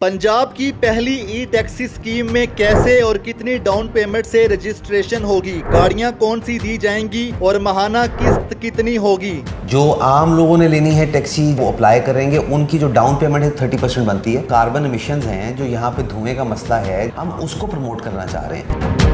पंजाब की पहली ई taxi scheme में कैसे और कितनी डाउन पेमेंट से रजिस्ट्रेशन होगी, गाड़ियां कौन सी दी जाएंगी और माहाना किस्त कितनी होगी। जो आम लोगों ने लेनी है टैक्सी वो अप्लाई करेंगे, उनकी जो डाउन पेमेंट है 30% बनती है। कार्बन एमिशंस हैं जो यहाँ पे धुएं का मसला है, हम उसको प्रमोट करना चाह रहे हैं।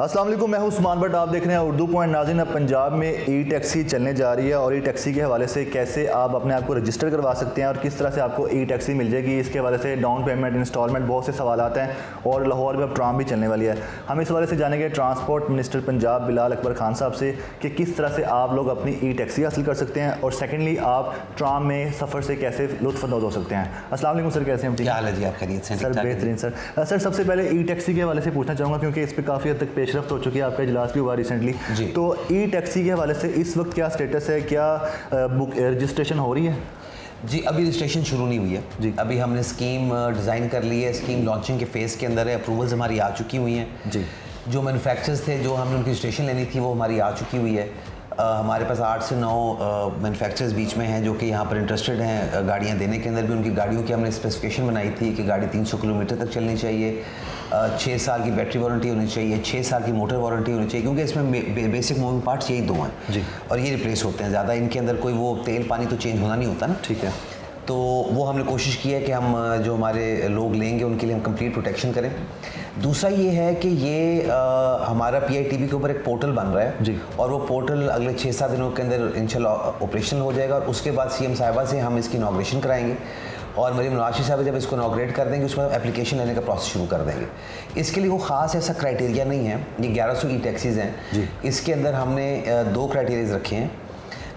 अस्सलाम वालेकुम, मैं हूं उस्मान भट्ट, आप देख रहे हैं उर्दू पॉइंट। नाज़रीन, अब पंजाब में ई टैक्सी चलने जा रही है और ई टैक्सी के हवाले से कैसे आप अपने आप को रजिस्टर करवा सकते हैं और किस तरह से आपको ई टैक्सी मिल जाएगी, इसके हवाले से डाउन पेमेंट, इंस्टॉलमेंट, बहुत से सवाल आते हैं। और लाहौर में अब ट्राम भी चलने वाली है। हम इस हवाले से जानेंगे ट्रांसपोर्ट मिनिस्टर पंजाब बिलाल अकबर खान साहब से कि किस तरह से आप लोग अपनी ई टैक्सी हासिल कर सकते हैं और सेकेंडली आप ट्राम में सफ़र से कैसे लुत्फ़अंदोज़ हो सकते हैं। अस्सलाम वालेकुम सर, कैसे हैं? क्या हाल है जी, आप खैरियत से? सर बेहतरीन सर। सर सबसे पहले ई टैक्सी के हवाले से पूछना चाहूँगा क्योंकि इस पर काफ़ी हद तक पेशरफ्त हो चुकी है, आपका इजलास भी हुआ रिसेंटली। तो ई टैक्सी के हवाले से इस वक्त क्या स्टेटस है, क्या बुक रजिस्ट्रेशन हो रही है? जी, अभी रजिस्ट्रेशन शुरू नहीं हुई है जी। अभी हमने स्कीम डिज़ाइन कर ली है, स्कीम लॉन्चिंग के फेज़ के अंदर है। अप्रूवल्स हमारी आ चुकी हुई हैं जी। जो मैन्युफैक्चरर्स थे, जो हमने उनकी रजिस्ट्रेशन लेनी थी वो हमारी आ चुकी हुई है। हमारे पास 8 से 9 मैन्युफैक्चरर्स बीच में हैं जो कि यहाँ पर इंटरेस्टेड हैं गाड़ियाँ देने के अंदर भी। उनकी गाड़ियों की हमने स्पेसिफिकेशन बनाई थी कि गाड़ी 300 किलोमीटर तक चलनी चाहिए, 6 साल की बैटरी वारंटी होनी चाहिए, 6 साल की मोटर वारंटी होनी चाहिए, क्योंकि इसमें बेसिक मूविंग पार्ट्स यही 2 हैं जी। और ये रिप्लेस होते हैं ज़्यादा, इनके अंदर कोई वो तेल पानी तो चेंज होना नहीं होता ना। ठीक है। तो वो हमने कोशिश की है कि हम जो हमारे लोग लेंगे उनके लिए हम कंप्लीट प्रोटेक्शन करें। दूसरा ये है कि ये हमारा PITB के ऊपर एक पोर्टल बन रहा है जी। और वो पोर्टल अगले 6-7 दिनों के अंदर इंशाल्लाह ऑपरेशनल हो जाएगा और उसके बाद CM साहिबा से हम इसकी इनॉग्रेशन कराएंगे और मरीम नवाज साहब जब इसको इनॉग्रेट कर देंगे उसके बाद एप्लीकेशन लेने का प्रोसेस शुरू कर देंगे। इसके लिए वो ख़ास ऐसा क्राइटेरिया नहीं है, ये 1100 ई टैक्सीज़ हैं। इसके अंदर हमने 2 क्राइटेरियाज रखे हैं।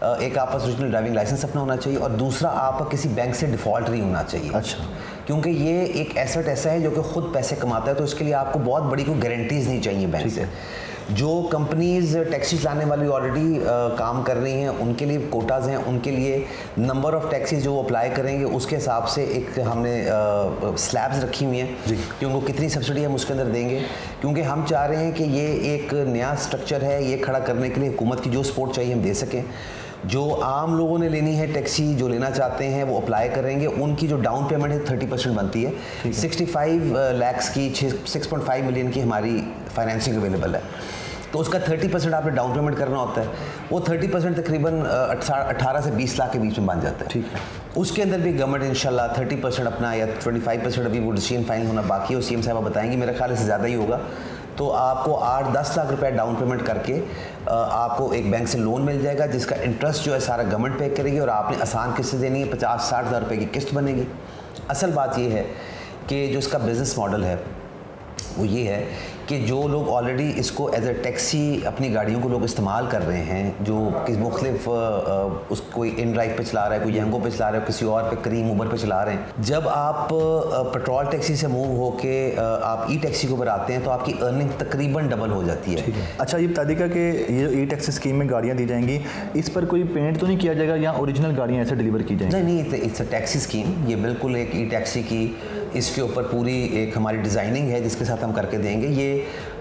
एक आपका ओरिजिनल ड्राइविंग लाइसेंस अपना होना चाहिए और दूसरा आपका किसी बैंक से डिफ़ॉल्ट नहीं होना चाहिए। अच्छा। क्योंकि ये एक एसेट ऐसा है जो कि ख़ुद पैसे कमाता है, तो इसके लिए आपको बहुत बड़ी कोई गारंटीज़ नहीं चाहिए बैंक से। जो कंपनीज़ टैक्सी चलाने वाली ऑलरेडी काम कर रही हैं उनके लिए कोटाज़ हैं, उनके लिए नंबर ऑफ़ टैक्सीज़ जो अप्लाई करेंगे उसके हिसाब से एक हमने स्लैब्स रखी हुई हैं कि उनको कितनी सब्सिडी हम उसके अंदर देंगे, क्योंकि हम चाह रहे हैं कि ये एक नया स्ट्रक्चर है, ये खड़ा करने के लिए हुकूमत की जो सपोर्ट चाहिए हम दे सकें। जो आम लोगों ने लेनी है टैक्सी, जो लेना चाहते हैं वो अप्लाई करेंगे, उनकी जो डाउन पेमेंट है 30% बनती है। 65 लाख की 6.5 मिलियन की हमारी फाइनेंसिंग अवेलेबल है, तो उसका 30% आपने डाउन पेमेंट करना होता है। वो 30% तकरीबन 18 से 20 लाख के बीच में बन जाता है। ठीक है। उसके अंदर भी गवर्नमेंट इंशाल्लाह 30% अपना या 25% अभी वो डिसीजन फाइनल होना बाकी है, और CM साहब बताएंगे, मेरे ख्याल से ज़्यादा ही होगा। तो आपको 8-10 लाख रुपए डाउन पेमेंट करके आपको एक बैंक से लोन मिल जाएगा जिसका इंटरेस्ट जो है सारा गवर्नमेंट पे करेगी और आपने आसान किस्त देनी है, 50-60 हज़ार रुपये की किस्त बनेगी। असल बात ये है कि जो इसका बिज़नेस मॉडल है वो ये है कि जो लोग ऑलरेडी इसको एज ए टैक्सी अपनी गाड़ियों को लोग इस्तेमाल कर रहे हैं, जो किस मुख्तलिफ कोई इन ड्राइव पे चला रहा है, कोई यंगो पे चला रहा है, किसी और पे करीम ऊबर पे चला रहे हैं, जब आप पेट्रोल टैक्सी से मूव होके आप ई टैक्सी के ऊपर आते हैं तो आपकी अर्निंग तकरीबन डबल हो जाती है। अच्छा, ये बता देगा कि ये ई टैक्सी स्कीम में गाड़ियाँ दी जाएंगी, इस पर कोई पेंट तो नहीं किया जाएगा या ओरिजिनल गाड़ियाँ ऐसे डिलीवर की जाएंगी? नहीं, इट्स अ टैक्सी स्कीम, ये बिल्कुल एक ई टैक्सी की, इसके ऊपर पूरी एक हमारी डिज़ाइनिंग है जिसके साथ हम करके देंगे। ये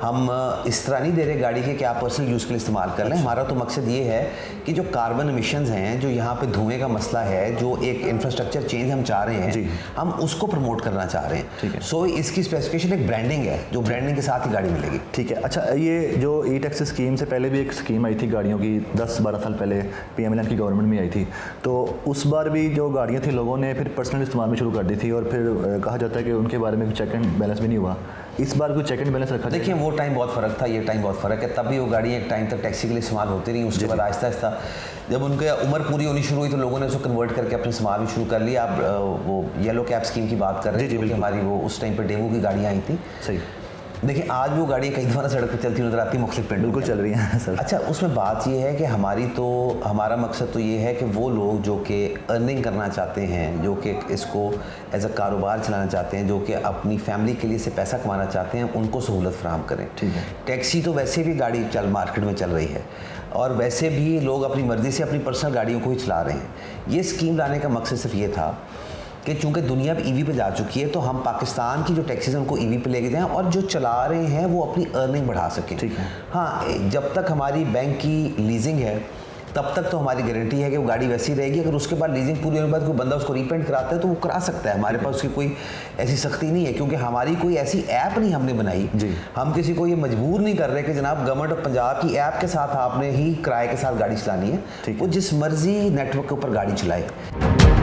हम इस तरह नहीं दे रहे गाड़ी के कि आप पर्सनल यूज़ के लिए इस्तेमाल कर लें। हमारा तो मकसद ये है कि जो कार्बन एमिशंस हैं, जो यहाँ पे धुएं का मसला है, जो एक इंफ्रास्ट्रक्चर चेंज हम चाह रहे हैं, हम उसको प्रमोट करना चाह रहे हैं। ठीक है। सो इसकी स्पेसिफिकेशन एक ब्रांडिंग है, जो ब्रांडिंग के साथ ही गाड़ी मिलेगी। ठीक है। अच्छा, ये जो ई टैक्सी स्कीम से पहले भी एक स्कीम आई थी गाड़ियों की, 10-12 साल पहले PMLN की गवर्नमेंट में आई थी, तो उस बार भी जो गाड़ियाँ थी लोगों ने फिर पर्सनल इस्तेमाल में शुरू कर दी थी और फिर कहा जाता है कि उनके बारे में चेक एंड बैलेंस भी नहीं हुआ। इस बार कोई चेक एंड बैलेंस रखा? देखिए, वो टाइम बहुत फ़र्क था, ये टाइम बहुत फ़र्क है। तब भी वो गाड़ी एक टाइम तक टैक्सी के लिए इस्तेमाल होती रही, उसके बाद आहिस्ता आहिस्ता जब उनकी उम्र पूरी होनी शुरू हुई तो लोगों ने उसको कन्वर्ट करके अपने इस्तेमाल भी शुरू कर लिया। आप वो येलो कैब स्कीम की बात कर रहे हैं, क्योंकि हमारी वो उस टाइम पर डेमो की गाड़ियाँ आई थी। सही। देखिए, आज वो गाड़ियाँ कई दफ़ा सड़क पर चलती नजर आती, मुख्तलिफ पेंट बिल्कुल चल रही हैं सर। अच्छा, उसमें बात ये है कि हमारा मकसद तो ये है कि वो लोग जो कि अर्निंग करना चाहते हैं, जो कि इसको एज अ कारोबार चलाना चाहते हैं, जो कि अपनी फैमिली के लिए से पैसा कमाना चाहते हैं, उनको सहूलत फराहम करें। ठीक है। टैक्सी तो वैसे भी गाड़ी मार्केट में चल रही है और वैसे भी लोग अपनी मर्ज़ी से अपनी पर्सनल गाड़ियों को ही चला रहे हैं। ये स्कीम लाने का मकसद सिर्फ ये था कि चूँकि दुनिया अब EV पे जा चुकी है तो हम पाकिस्तान की जो टैक्सीज हैं उनको EV पे लेके जाएं और जो चला रहे हैं वो अपनी अर्निंग बढ़ा सकें। ठीक है। हाँ, जब तक हमारी बैंक की लीजिंग है तब तक तो हमारी गारंटी है कि वो गाड़ी वैसी रहेगी। अगर उसके बाद लीजिंग पूरी होने के बाद कोई बंदा उसको रीपेंट कराता है तो वो करा सकता है, हमारे पास उसकी कोई ऐसी सख्ती नहीं है, क्योंकि हमारी कोई ऐसी ऐप नहीं हमने बनाई जी। हम किसी को ये मजबूर नहीं कर रहे कि जनाब गवर्नमेंट ऑफ पंजाब की ऐप के साथ आपने ही किराए के साथ गाड़ी चलानी है, वो जिस मर्जी नेटवर्क के ऊपर गाड़ी चलाए।